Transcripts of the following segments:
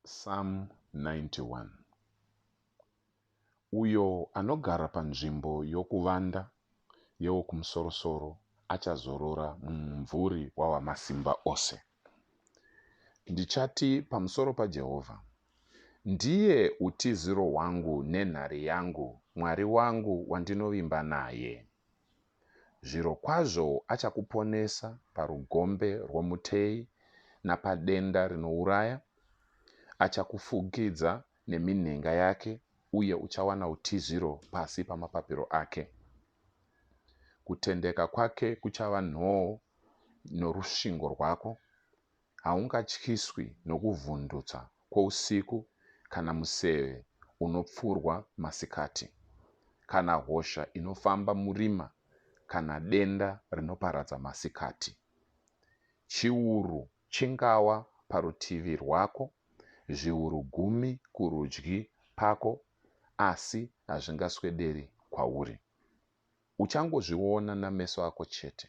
Psalm 91. Uyo anogara panzvimbo yokuvanda yewokumusoro-soro achazorora mumumvuri waWamasimba Ose. Ndichati pamusoro paJehovha, ndiye utiziro hwangu nenhare yangu, Mwari wangu wandinovimba naye. Zvirokwazvo achakuponesa parugombe rwomuteyi napadenda rinouraya. Achakufukidza neminhenga yake, uye uchawana utiziro pasi pamapapiro ake. Kutendeka kwake kuchava nhoo norusvingo rwako. Haungatyiswi nokuvhundutsa kwousiku, kana museve unopfurwa masikati, kana hosha inofamba murima, kana denda rinoparadza masikati. Chiuru chingawa parutivi rwako, zviuru 10 kurudyi pako, asi hazvingaswederi kwauri. Uchangozviona nameso ako chete,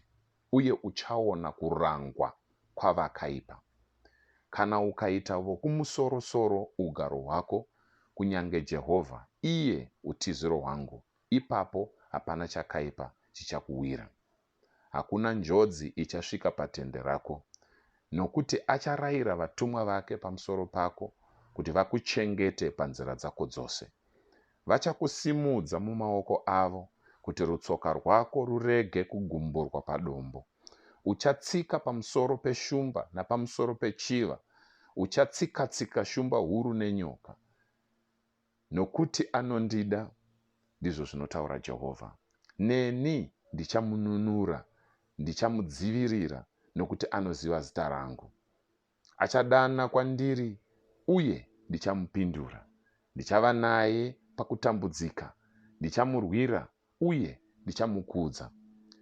uye uchaona kurangwa kwavakaipa. Kana ukaita vokumusoro-soro ugaro hwako, kunyange Jehovha, iye utiziro hwangu, ipapo hapana chakaipa chichakuwira. Hakuna njodzi ichasvika patende rako, nokuti acharayira vatumwa vake pamusoro pako kuti vakuchengete panzira dzako dzose. Vachakusimudza mumaoko avo kuti rutsoka rwako rurege kugumburwa padombo. Uchatsika pamusoro peshumba napamusoro pechiva. Uchatsika-tsika shumba huru nenyoka. Nokuti anondida, ndizvo zvinotaura Jehovha, neni ndichamununura, ndichamudzivirira, nokuti anoziva zita rangu. Achadana kwandiri, uye ndichamupindura. Ndichava naye pakutambudzika, ndichamurwira, uye ndichamukudza.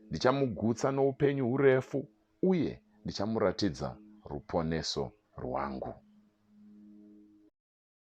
Ndichamugutsa noupenyu hurefu, uye ndichamuratidza ruponeso rwangu.